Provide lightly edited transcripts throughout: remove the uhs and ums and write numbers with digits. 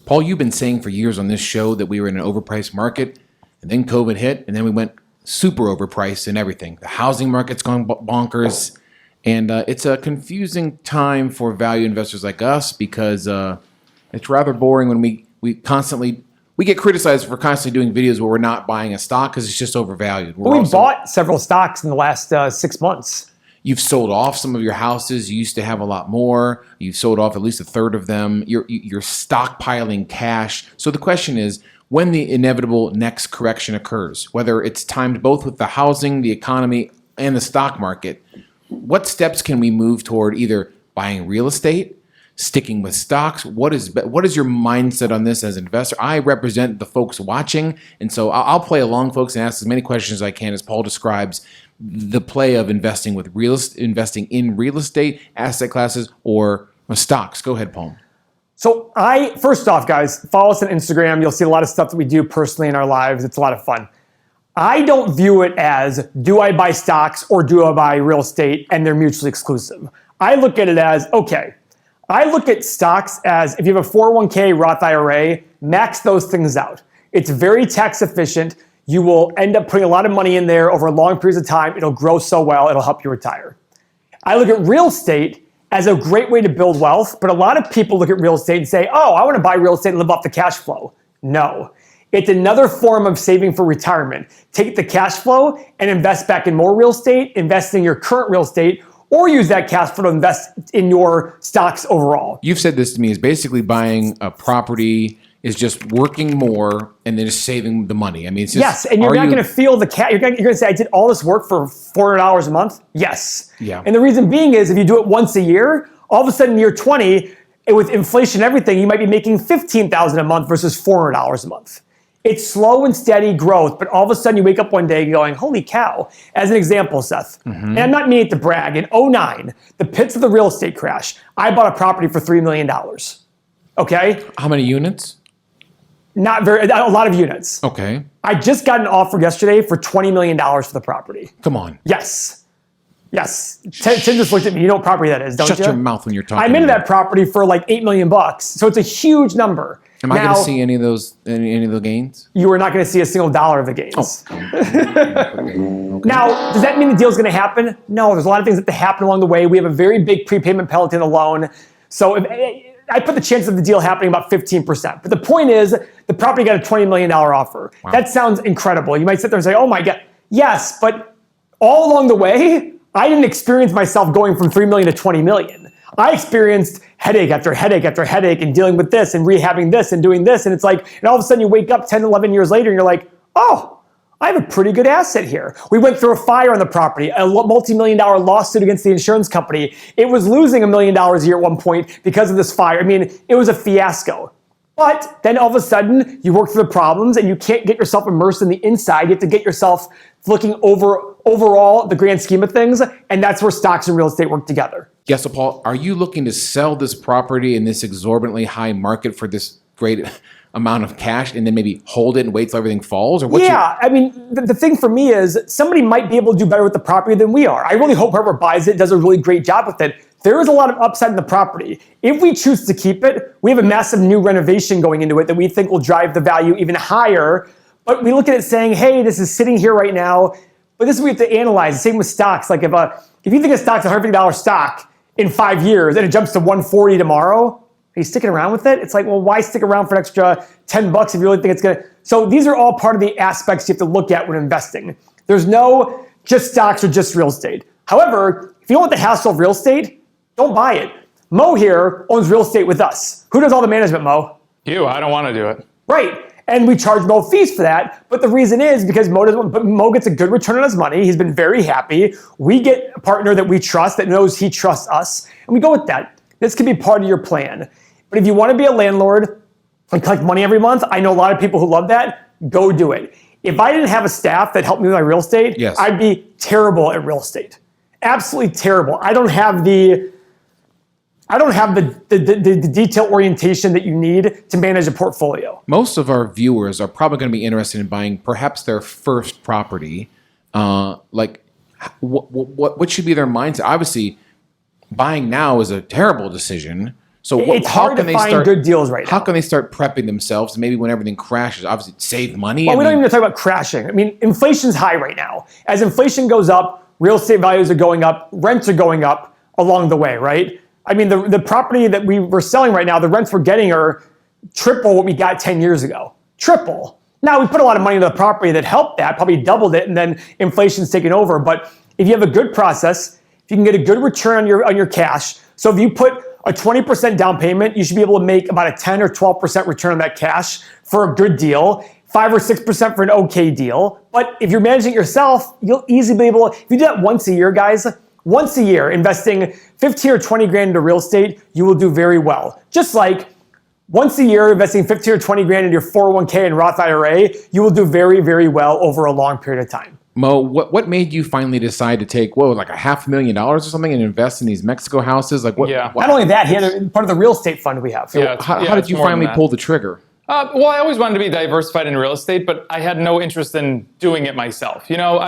Paul, you've been saying for years on this show that we were in an overpriced market, and then COVID hit, and then we went super overpriced and everything. The housing market's gone bonkers, and it's a confusing time for value investors like us because it's rather boring when we get criticized for constantly doing videos where we're not buying a stock because it's just overvalued. We bought several stocks in the last 6 months. You've sold off some of your houses. You used to have a lot more. You've sold off at least a third of them. You're stockpiling cash. So the question is, when the inevitable next correction occurs, whether it's timed both with the housing, the economy, and the stock market, what steps can we move toward either buying real estate, sticking with stocks? What is your mindset on this as an investor? I represent the folks watching, and so I'll play along, folks, and ask as many questions as I can as Paul describes the play of investing in real estate, asset classes, or stocks. Go ahead, Paul. So first off, guys, follow us on Instagram. You'll see a lot of stuff that we do personally in our lives. It's a lot of fun. I don't view it as, do I buy stocks or do I buy real estate, and they're mutually exclusive. I look at it as, okay, I look at stocks as if you have a 401k Roth IRA, max those things out. It's very tax efficient. You will end up putting a lot of money in there over long periods of time. It'll grow so well, it'll help you retire. I look at real estate as a great way to build wealth, but a lot of people look at real estate and say, oh, I want to buy real estate and live off the cash flow. No. It's another form of saving for retirement. Take the cash flow and invest back in more real estate, invest in your current real estate, or use that cash flow to invest in your stocks overall. You've said this to me, is basically buying a property is just working more and then just saving the money. I mean, it's just, yes, and you're not going to feel the cash. You're going to say, I did all this work for $400 a month? Yes. Yeah. And the reason being is if you do it once a year, all of a sudden year 20, with inflation and everything, you might be making $15,000 a month versus $400 a month. It's slow and steady growth, but all of a sudden you wake up one day going, holy cow. As an example, Seth, and I'm not meaning to brag, in 2009, the pits of the real estate crash, I bought a property for $3 million. Okay? How many units? Not very, a lot of units. Okay. I just got an offer yesterday for $20 million for the property. Come on. Yes. Yes. Tim just looked at me. You know what property that is, don't you? Shut your mouth when you're talking. I'm into that property for like $8 million. So it's a huge number. Am I going to see any of those, any of the gains? You are not going to see a single dollar of the gains. Oh. Okay. Now, does that mean the deal's going to happen? No, there's a lot of things that happen along the way. We have a very big prepayment penalty on the loan. So I put the chance of the deal happening about 15%. But the point is, the property got a $20 million offer. Wow. That sounds incredible. You might sit there and say, oh my God. Yes, but all along the way, I didn't experience myself going from 3 million to 20 million. I experienced headache after headache after headache and dealing with this and rehabbing this and doing this. And it's like, and all of a sudden you wake up 10, 11 years later and you're like, oh, I have a pretty good asset here. We went through a fire on the property, a multi-million-dollar lawsuit against the insurance company. It was losing $1 million a year at one point because of this fire. I mean, it was a fiasco. But then all of a sudden, you work through the problems and you can't get yourself immersed in the inside. You have to get yourself looking overall the grand scheme of things, and that's where stocks and real estate work together. Yes, so Paul, are you looking to sell this property in this exorbitantly high market for this great amount of cash and then maybe hold it and wait till everything falls? Or I mean, the thing for me is somebody might be able to do better with the property than we are. I really hope whoever buys it does a really great job with it. There is a lot of upside in the property. If we choose to keep it, we have a massive new renovation going into it that we think will drive the value even higher. But we look at it saying, hey, this is sitting here right now, but this is what we have to analyze. The same with stocks. Like if you think a stock's a $150 stock in 5 years and it jumps to 140 tomorrow, are you sticking around with it? It's like, well, why stick around for an extra $10 if you really think it's going to? So these are all part of the aspects you have to look at when investing. There's no just stocks or just real estate. However, if you don't want the hassle of real estate, don't buy it. Mo here owns real estate with us. Who does all the management, Mo? You. I don't want to do it. Right. And we charge Mo fees for that. But the reason is because Mo gets a good return on his money. He's been very happy. We get a partner that we trust, that knows he trusts us. And we go with that. This can be part of your plan. But if you want to be a landlord and collect money every month, I know a lot of people who love that. Go do it. If I didn't have a staff that helped me with my real estate, yes, I'd be terrible at real estate. Absolutely terrible. I don't have the detail orientation that you need to manage a portfolio. Most of our viewers are probably going to be interested in buying perhaps their first property. What should be their mindset? Obviously, buying now is a terrible decision. So It's hard to find good deals right now. How can they start prepping themselves? Maybe when everything crashes, obviously save money. Well, we don't even talk about crashing. I mean, inflation's high right now. As inflation goes up, real estate values are going up, rents are going up along the way, right? I mean, the property that we were selling right now, the rents we're getting are triple what we got 10 years ago. Triple. Now, we put a lot of money into the property that helped that, probably doubled it, and then inflation's taken over. But if you have a good process, if you can get a good return on your cash, so if you put a 20% down payment, you should be able to make about a 10 or 12% return on that cash for a good deal, 5 or 6% for an okay deal. But if you're managing it yourself, you'll easily be able, if you do that once a year, guys, once a year, investing 15 or 20 grand into real estate, you will do very well. Just like once a year, investing 15 or 20 grand into your 401k and Roth IRA, you will do very, very well over a long period of time. Mo, what made you finally decide to take, like $500,000 or something and invest in these Mexico houses? Like what? Yeah. Not only that, he had part of the real estate fund we have. So how did you finally pull the trigger? Well, I always wanted to be diversified in real estate, but I had no interest in doing it myself. You know,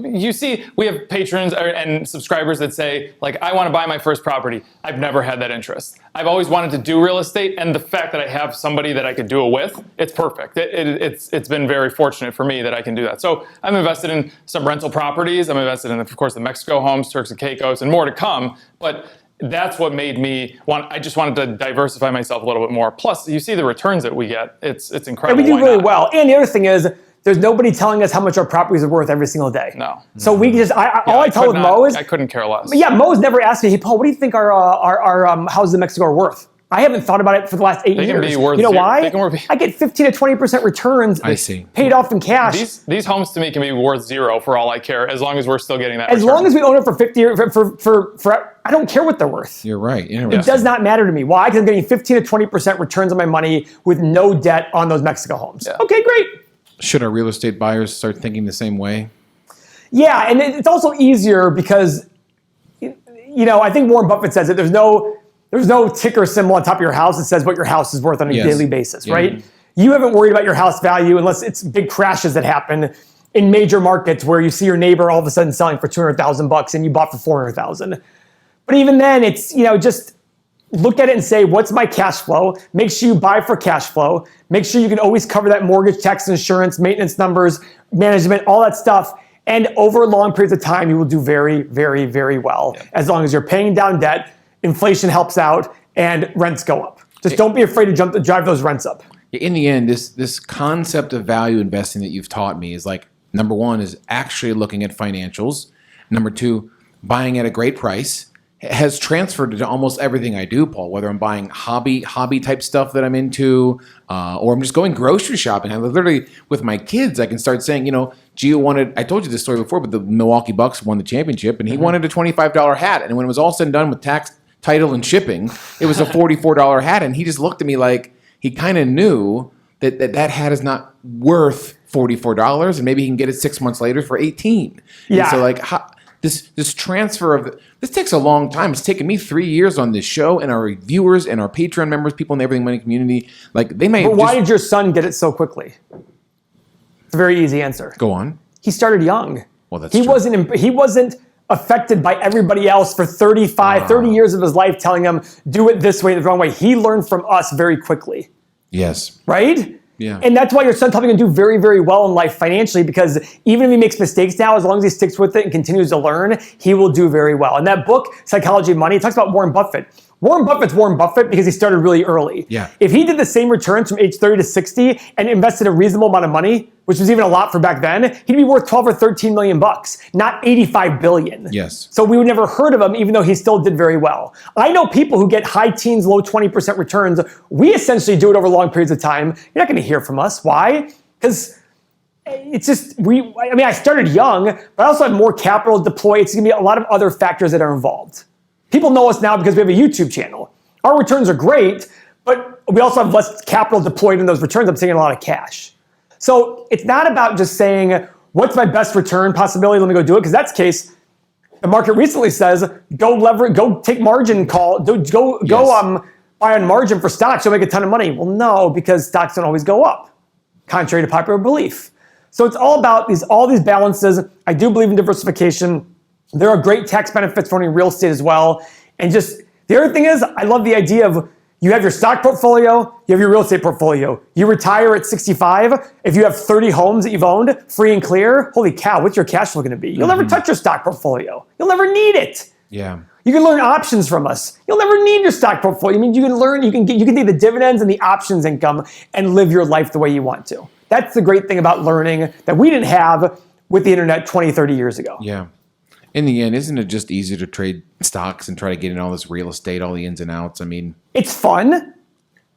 you see, we have patrons and subscribers that say, like, I want to buy my first property. I've never had that interest. I've always wanted to do real estate, and the fact that I have somebody that I could do it with, it's perfect. It's been very fortunate for me that I can do that. So I'm invested in some rental properties. I'm invested in, of course, the Mexico homes, Turks and Caicos, and more to come. But that's what made me I just wanted to diversify myself a little bit more. Plus, you see the returns that we get. It's incredible. And we do really well. And the other thing is, there's nobody telling us how much our properties are worth every single day. No. So we just, all I tell with Mo is, I couldn't care less. Yeah, Mo's never asked me, hey, Paul, what do you think our houses in Mexico are worth? I haven't thought about it for the last 8 years. They can be worth you know zero. why? They can I get 15 to 20% returns. I see. Paid off in cash. These homes to me can be worth zero for all I care, as long as we're still getting that As return. long as we own it for 50 years, for I don't care what they're worth. You're right. It does not matter to me. Why? Because I'm getting 15 to 20% returns on my money with no debt on those Mexico homes. Yeah. Okay, great. Should our real estate buyers start thinking the same way? Yeah, and it's also easier because, I think Warren Buffett says that there's no ticker symbol on top of your house that says what your house is worth on a daily basis, right? You haven't worried about your house value unless it's big crashes that happen in major markets where you see your neighbor all of a sudden selling for $200,000 and you bought for $400,000. But even then, it's, just look at it and say, what's my cash flow? Make sure you buy for cash flow. Make sure you can always cover that mortgage, tax, insurance, maintenance numbers, management, all that stuff. And over long periods of time, you will do very, very, very well. Yeah. As long as you're paying down debt, inflation helps out, and rents go up. Just don't be afraid to drive those rents up. In the end, this concept of value investing that you've taught me is like, number one is actually looking at financials. Number two, buying at a great price. Has transferred to almost everything I do, Paul, whether I'm buying hobby type stuff that I'm into, or I'm just going grocery shopping. I literally, with my kids, I can start saying, Gio wanted, I told you this story before, but the Milwaukee Bucks won the championship, and he wanted a $25 hat. And when it was all said and done with tax, title, and shipping, it was a $44 hat. And he just looked at me like he kind of knew that hat is not worth $44, and maybe he can get it 6 months later for $18. Yeah. And so like, this transfer of this takes a long time. It's taken me 3 years on this show, and our viewers and our Patreon members, people in the Everything Money community, like they may. But why did your son get it so quickly? It's a very easy answer. Go on. He started young. Well, that's true. He wasn't affected by everybody else for 30 years of his life telling him, do it this way, the wrong way. He learned from us very quickly. Yes. Right? Yeah. And that's why your son's probably going to do very, very well in life financially, because even if he makes mistakes now, as long as he sticks with it and continues to learn, he will do very well. And that book, Psychology of Money, it talks about Warren Buffett. Warren Buffett's Warren Buffett because he started really early. Yeah. If he did the same returns from age 30 to 60 and invested a reasonable amount of money, which was even a lot for back then, he'd be worth 12 or 13 million bucks, not 85 billion. Yes. So we would never heard of him, even though he still did very well. I know people who get high teens, low 20% returns. We essentially do it over long periods of time. You're not going to hear from us. Why? Because it's just, I started young, but I also have more capital to deploy. It's going to be a lot of other factors that are involved. People know us now because we have a YouTube channel. Our returns are great, but we also have less capital deployed in those returns. I'm taking a lot of cash. So it's not about just saying, what's my best return possibility? Let me go do it. Because that's the case. The market recently says, go take margin call, go buy on margin for stocks. You'll make a ton of money. Well, no, because stocks don't always go up, contrary to popular belief. So it's all about all these balances. I do believe in diversification. There are great tax benefits for owning real estate as well. And just The other thing is, I love the idea of you have your stock portfolio, you have your real estate portfolio. You retire at 65. If you have 30 homes that you've owned, free and clear, holy cow, what's your cash flow going to be? You'll never touch your stock portfolio. You'll never need it. Yeah. You can learn options from us. You'll never need your stock portfolio. I mean, you can learn, you can take the dividends and the options income and live your life the way you want to. That's the great thing about learning that we didn't have with the internet 20, 30 years ago. Yeah. In the end, isn't it just easier to trade stocks and try to get in all this real estate, all the ins and outs? I mean, it's fun.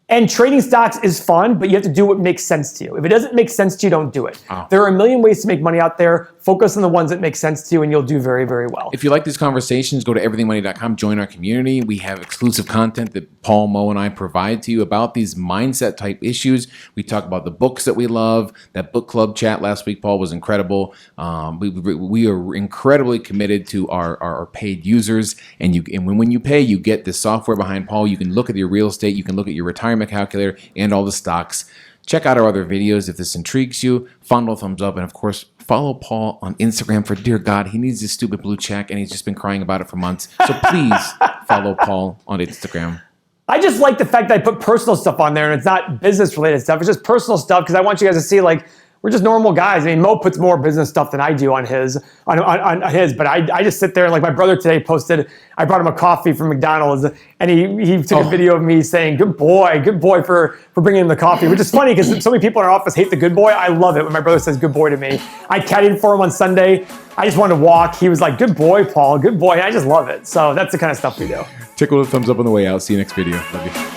And trading stocks is fun, but you have to do what makes sense to you. If it doesn't make sense to you, don't do it. Oh. There are a million ways to make money out there. Focus on the ones that make sense to you, and you'll do very, very well. if you like these conversations, go to everythingmoney.com, join our community. We have exclusive content that Paul, Mo, and I provide to you about these mindset type issues. We talk about the books that we love. That book club chat last week, Paul, was incredible. We are incredibly committed to our paid users. And when you pay, you get the software behind Paul. You can look at your real estate. You can look at your retirement calculator and all the stocks. Check out our other videos if this intrigues you. Fondle thumbs up, and of course, follow Paul on Instagram. For dear God, he needs this stupid blue check, and he's just been crying about it for months. So please follow Paul on Instagram. I just like the fact that I put personal stuff on there, and it's not business related stuff. It's just personal stuff because I want you guys to see, like, we're just normal guys. I mean, Mo puts more business stuff than I do on his, but I just sit there, and like my brother today posted, I brought him a coffee from McDonald's, and he took a video of me saying, good boy for bringing him the coffee, which is funny because so many people in our office hate the good boy. I love it when my brother says good boy to me. I caddied for him on Sunday. I just wanted to walk. He was like, good boy, Paul, good boy. And I just love it. So that's the kind of stuff we do. Tickle the thumbs up on the way out. See you next video. Love you.